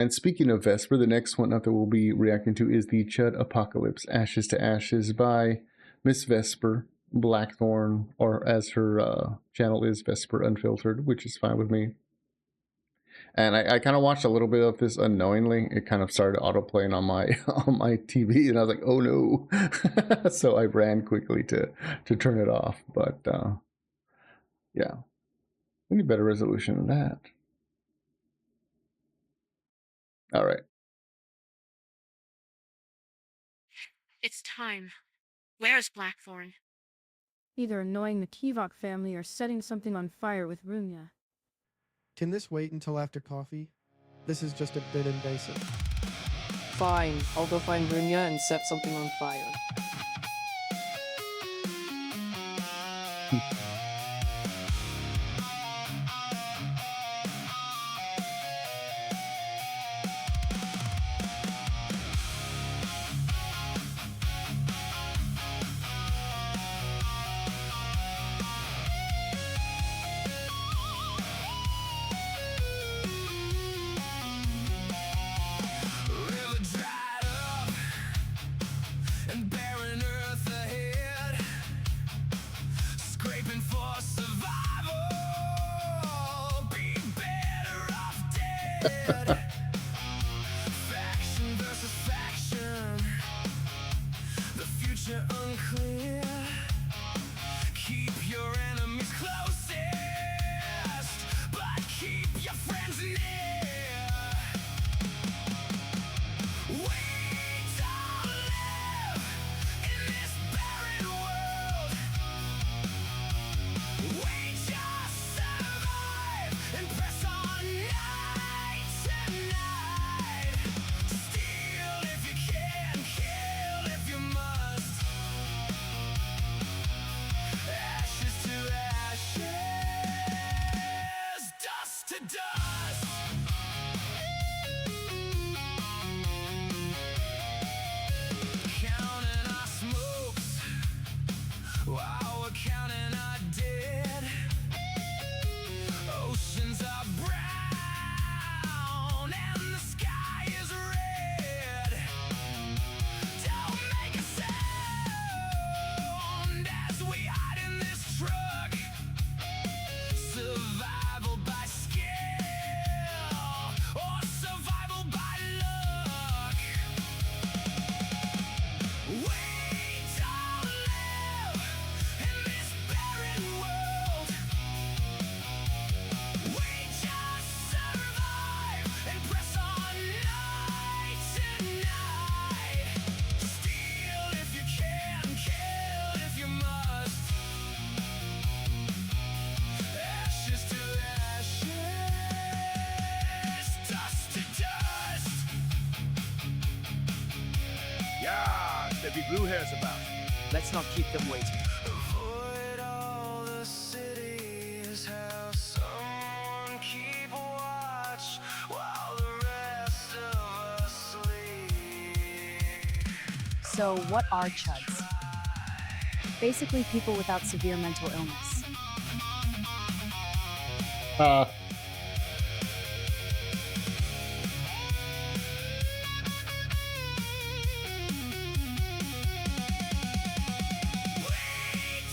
And speaking of Vesper, the next one that we'll be reacting to is the Chud Apocalypse Ashes to Ashes by Miss Vesper Blackthorne, or as her channel is, Vesper Unfiltered, which is fine with me. And I kind of watched a little bit of this unknowingly. It kind of started autoplaying on my on my TV, and I was like, "Oh no!" So I ran quickly to turn it off. But yeah, we need better resolution than that. All right. It's time. Where's Blackthorne? Either annoying the Kivok family or setting something on fire with Runya. Can this wait until after coffee? This is just a bit invasive. Fine, I'll go find Runya and set something on fire. Faction versus faction, the future unclear. Keep your enemies closest, but keep your friends near. We don't live in this barren world. We just survive and press on night to night. Steal if you can, kill if you must. Ashes to ashes, dust to dust. Counting our smokes while we're counting our dead. Oceans are brown and the sky is red. Don't make a sound as we hide in this truck. Survival by skill or survival by luck. We don't live in this barren world. We just survive and press on night to night. Steal if you can, kill if you must. Ashes to ashes, dust to dust. Yeah, there be blue hairs about. Let's not keep them waiting. Avoid all the cities, have someone keep watch while the rest of us sleep. So, what are Chuds? Basically, people without severe mental illness. We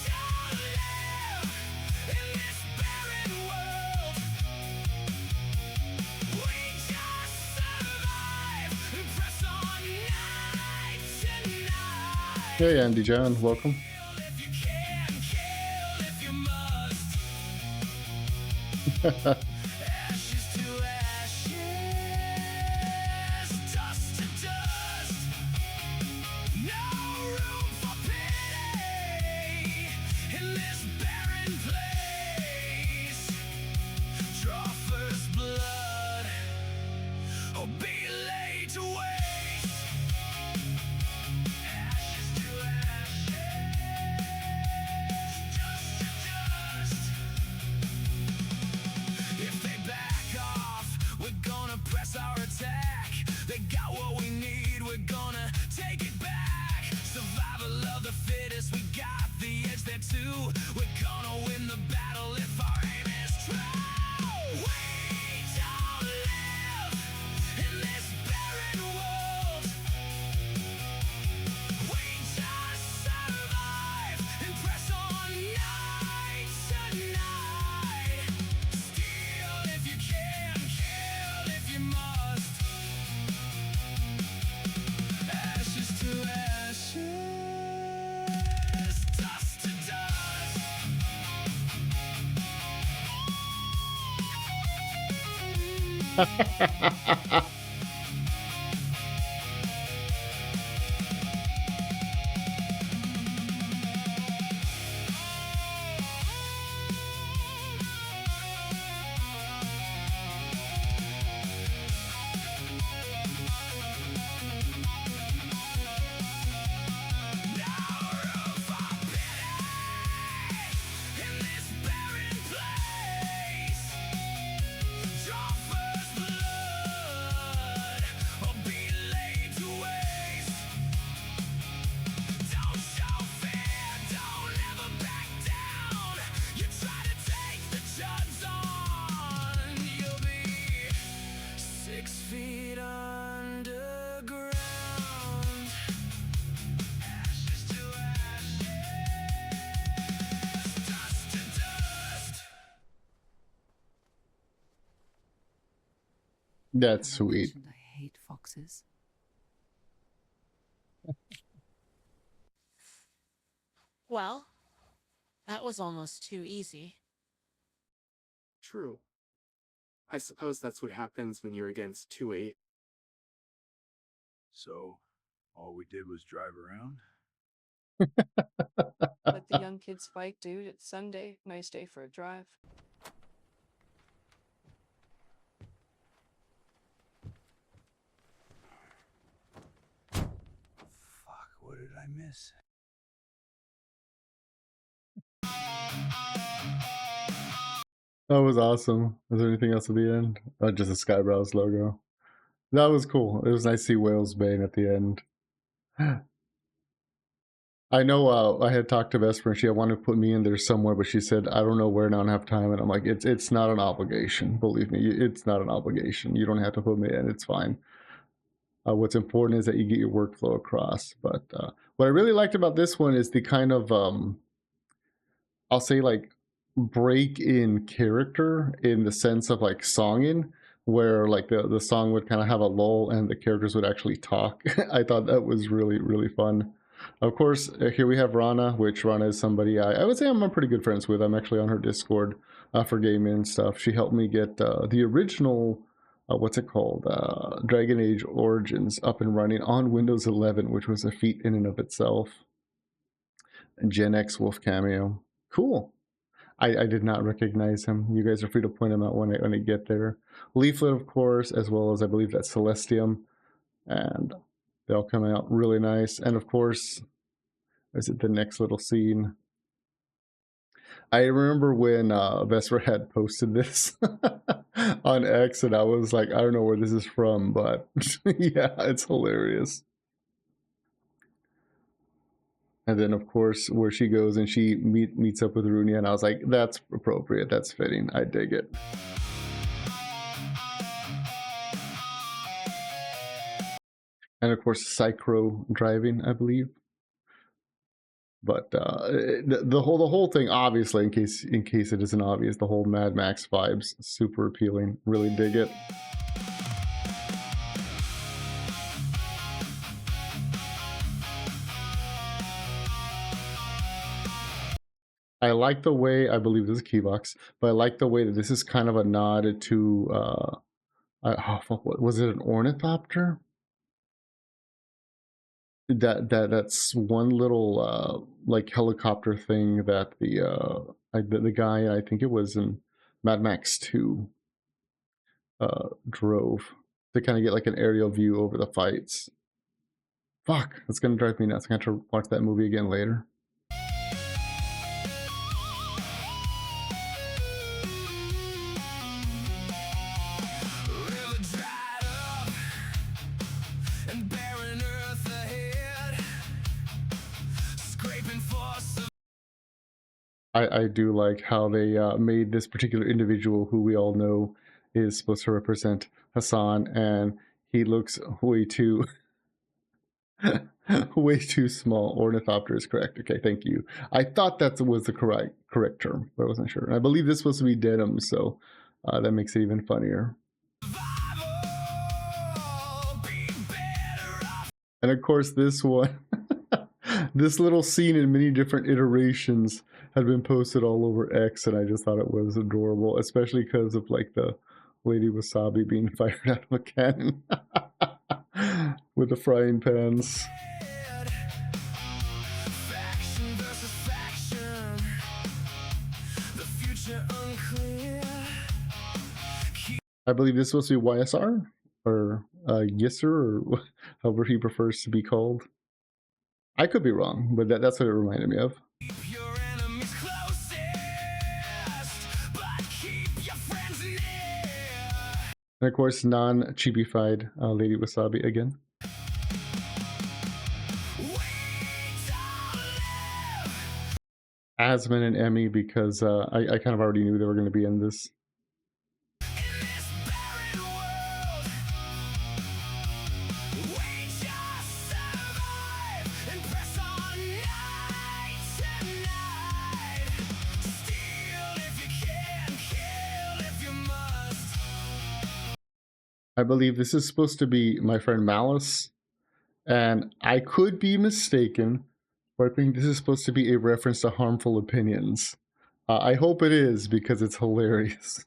don't live in this barren world. We just survive and press on night to night. Hey, Andy John, welcome. If you can, kill if you must. Ashes to ashes, dust to dust. No room for pity in this barren place. Draw first blood or be laid to waste. Ashes to ashes, dust to dust. If they back off, we're gonna press our attack. They got what we need, we're gonna take it back. Survival of the fittest, we got the edge there too. We're gonna win the battle if our aim is true. We don't live in That's sweet. I hate foxes. Well, that was almost too easy. True. I suppose that's what happens when you're against 2-8. So, all we did was drive around? Let the young kids fight, dude. It's Sunday. Nice day for a drive. Fuck, what did I miss? That was awesome. Was there anything else at the end? Just a Skyebrows logo. That was cool. It was nice to see Whale's Bane at the end. I know I had talked to Vesper and she wanted to put me in there somewhere, but she said, I don't know where, and I don't have time. And I'm like, it's not an obligation. Believe me, it's not an obligation. You don't have to put me in. It's fine. What's important is that you get your workflow across. But what I really liked about this one is the kind of, I'll say like break in character in the sense of like songing, where like the song would kind of have a lull and the characters would actually talk. I thought that was really, really fun. Of course, here we have Rana, which Rana is somebody I would say I'm pretty good friends with. I'm actually on her Discord for gaming and stuff. She helped me get the original, what's it called? Dragon Age Origins up and running on Windows 11, which was a feat in and of itself. Gen X Wolf cameo. Cool. I did not recognize him. You guys are free to point him out when I get there. Leaflet, of course, as well as I believe that's Celestium. And they all come out really nice. And of course, is it the next little scene? I remember when Vesper had posted this on X, and I was like, I don't know where this is from, but yeah, it's hilarious. And then, of course, where she goes and she meets up with Runia, and I was like, that's appropriate, that's fitting, I dig it. And of course, Psychro driving, I believe. But the whole thing, obviously, in case it isn't obvious, the whole Mad Max vibes, super appealing. Really dig it. I like the way, I believe this is Keybox, but I like the way that this is kind of a nod to, what was it, an ornithopter? That's one little like helicopter thing that the guy, I think it was in Mad Max 2, drove to kind of get like an aerial view over the fights. Fuck, that's gonna drive me nuts. I'm gonna have to watch that movie again later. I do like how they made this particular individual, who we all know is supposed to represent Hassan, and he looks way too way too small. Ornithopter is correct. Okay, thank you. I thought that was the correct term, but I wasn't sure. And I believe this is supposed to be denim, so that makes it even funnier. And of course, this one, this little scene in many different iterations had been posted all over X, and I just thought it was adorable, especially because of like the Lady Wasabi being fired out of a cannon with the frying pans. Faction versus faction. The future unclear. I believe this is supposed to be YSR or Yisser or however he prefers to be called. I could be wrong, but that's what it reminded me of. Keep your enemies closest, but keep your friends near. And of course, non-cheapified Lady Wasabi again. Asman and Emmy because I kind of already knew they were going to be in this. I believe this is supposed to be my friend Malice, and I could be mistaken, but I think this is supposed to be a reference to Harmful Opinions. I hope it is because it's hilarious.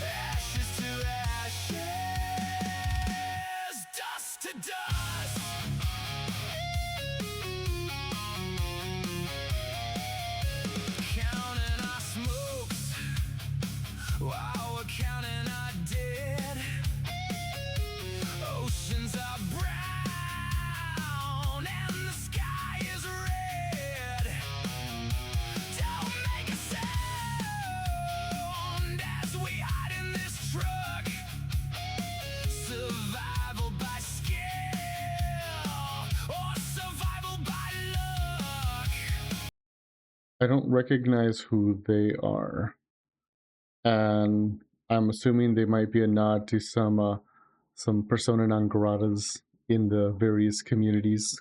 Ashes to ashes, dust to dust. Counting our smokes while we're counting our dead. Oceans are brown and the sky is red. Don't make a sound as we hide in this truck. Survival by skill or survival by luck. I don't recognize who they are, and I'm assuming they might be a nod to some persona non gratas in the various communities.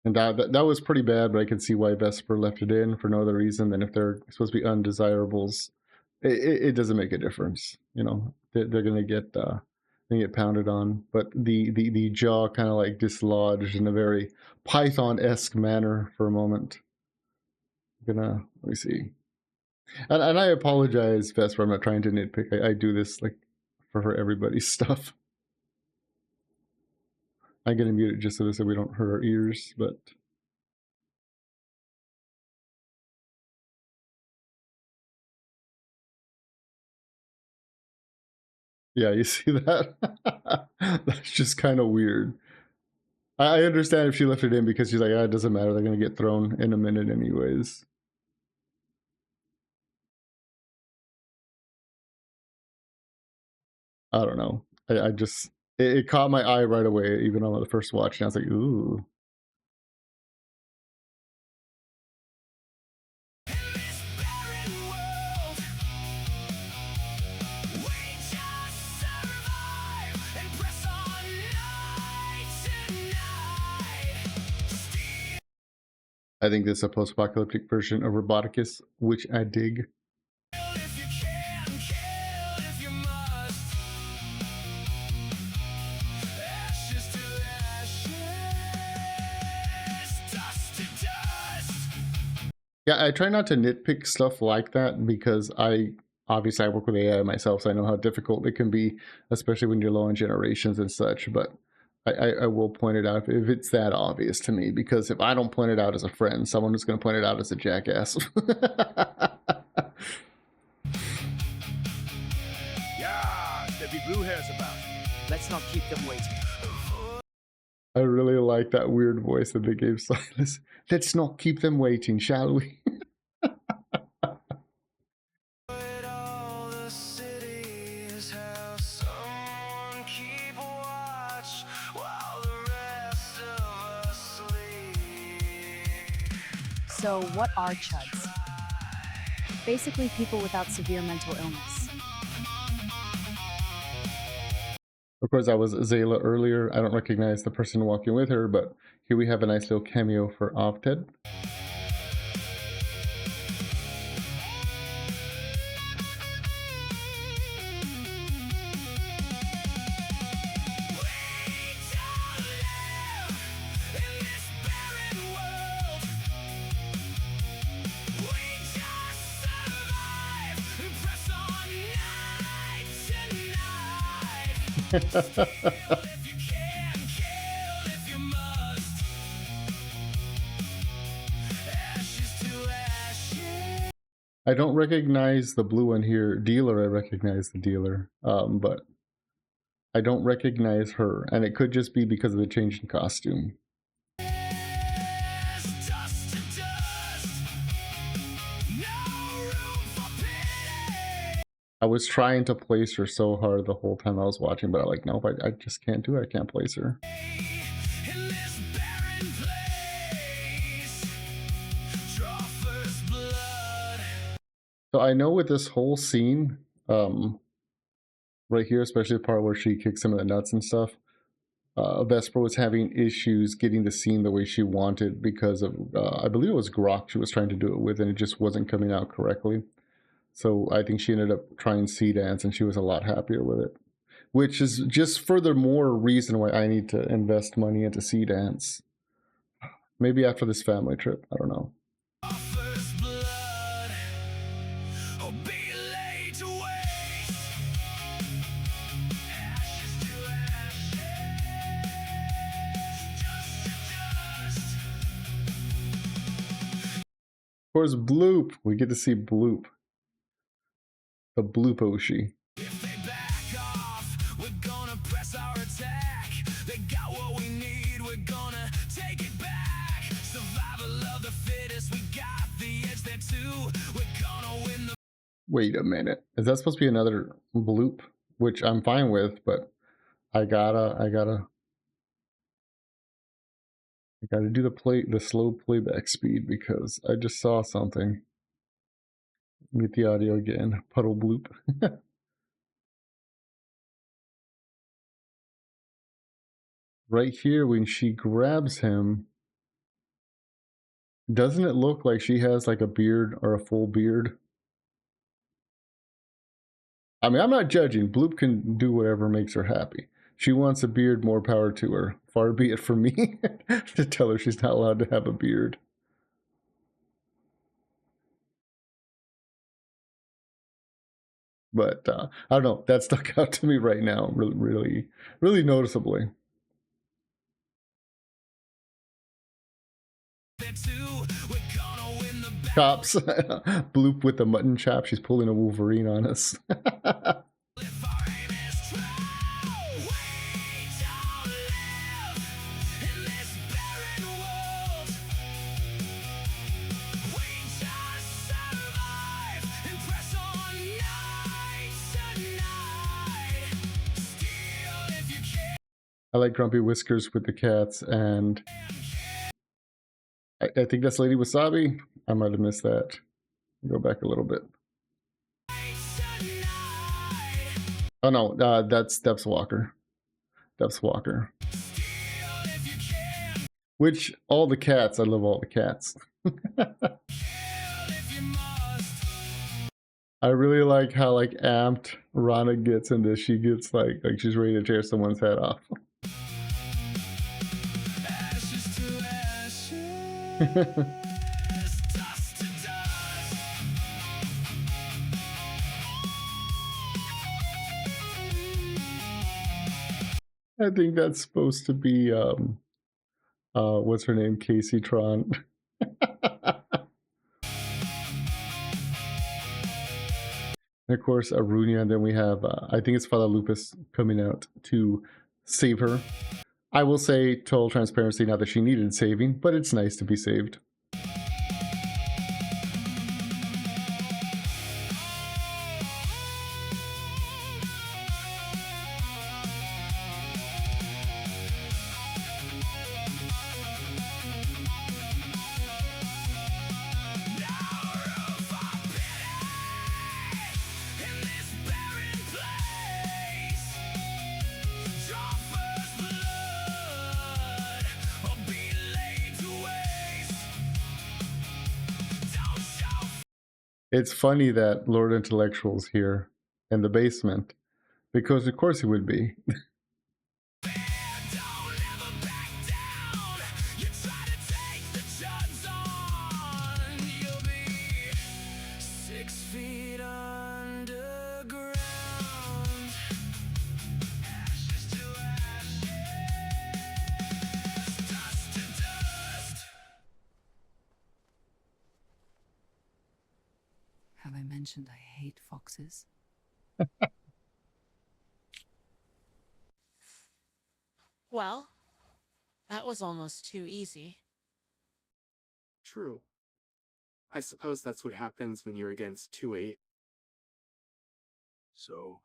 And that was pretty bad, but I can see why Vesper left it in for no other reason than if they're supposed to be undesirables. It doesn't make a difference, you know. They're gonna get pounded on, but the jaw kind of like dislodged in a very Python-esque manner for a moment. Let me see. And I apologize, Vesper. I'm not trying to nitpick. I do this like for everybody's stuff. I'm gonna mute it just so that we don't hurt our ears, but yeah, you see that? That's just kind of weird. I understand if she left it in because she's like, it doesn't matter. They're gonna get thrown in a minute anyways. I don't know. I just it caught my eye right away, even on the first watch, and I was like, ooh. In this barren world, we just survive and press on night to night. I think this is a post-apocalyptic version of Roboticus, which I dig. If you can, kill if you must. Ashes to ashes, dust to dust. Yeah, I try not to nitpick stuff like that because obviously I work with AI myself, so I know how difficult it can be, especially when you're low on generations and such, but I will point it out if it's that obvious to me, because if I don't point it out as a friend, someone is going to point it out as a jackass. Yeah, there be blue hairs about. Let's not keep them waiting. I really like that weird voice that they gave Silas. Let's not keep them waiting, shall we? But all the cities have someone keep watch while the rest of us sleep. So, what are Chuds? Basically, people without severe mental illness. Of course, I was Zayla earlier. I don't recognize the person walking with her, but here we have a nice little cameo for Ovted. In this barren world, we I don't recognize the blue one here. Dealer, I recognize the dealer, but I don't recognize her, and it could just be because of the change in costume. I was trying to place her so hard the whole time I was watching, but I'm like, nope, I just can't do it. I can't place her. So I know with this whole scene, right here, especially the part where she kicks him in the nuts and stuff, Vesper was having issues getting the scene the way she wanted because of, I believe it was Grok she was trying to do it with, and it just wasn't coming out correctly. So I think she ended up trying Sea Dance, and she was a lot happier with it. Which is just furthermore reason why I need to invest money into Sea Dance. Maybe after this family trip, I don't know. Of course, Bloop. We get to see Bloop. The Bloop Oshi. If they back off, we're gonna press our attack. They got what we need, we're gonna take it back. Survival of the fittest, we got the edge there too. We're gonna win the... Wait a minute. Is that supposed to be another Bloop? Which I'm fine with, but I gotta do the slow playback speed because I just saw something. Get the audio again. Puddle Bloop. Right here when she grabs him, doesn't it look like she has like a beard or a full beard? I mean, I'm not judging. Bloop can do whatever makes her happy. She wants a beard, more power to her. Far be it from me to tell her she's not allowed to have a beard. But I don't know. That stuck out to me right now, really noticeably. Cops. Bloop with the mutton chop. She's pulling a Wolverine on us. I like Grumpy Whiskers with the cats, and I think that's Lady Wasabi. I might have missed that. Go back a little bit. Oh no, that's Depths Walker. Depths Walker. Which, all the cats, I love all the cats. I really like how like amped Rana gets in this. She gets like she's ready to tear someone's head off. I think that's supposed to be what's her name, Casey Tron. And of course Arunia, and then we have I think it's Father Lupus coming out to save her. I will say, total transparency, not that she needed saving, but it's nice to be saved. It's funny that Lord Intellectual's here in the basement, because of course he would be. mentioned I hate foxes. Well, that was almost too easy. True. I suppose that's what happens when you're against 2-8. So,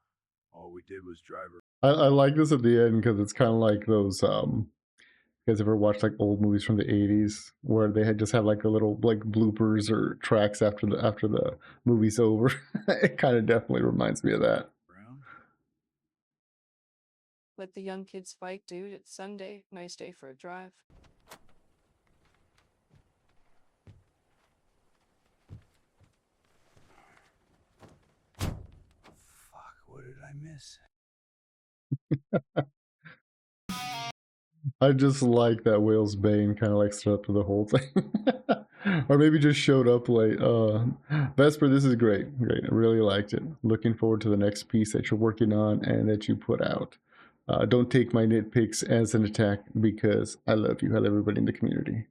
all we did was drive her. I like this at the end because it's kind of like those you guys ever watched like old movies from the 80s where they had just have like a little like bloopers or tracks after the movie's over. It kind of definitely reminds me of that. Around? Let the young kids fight, dude. It's Sunday. Nice day for a drive. Fuck, what did I miss? I just like that Whale's Bane kind of like stood up to the whole thing. Or maybe just showed up late. Vesper, this is great. Great. I really liked it. Looking forward to the next piece that you're working on and that you put out. Don't take my nitpicks as an attack because I love you. I love everybody in the community.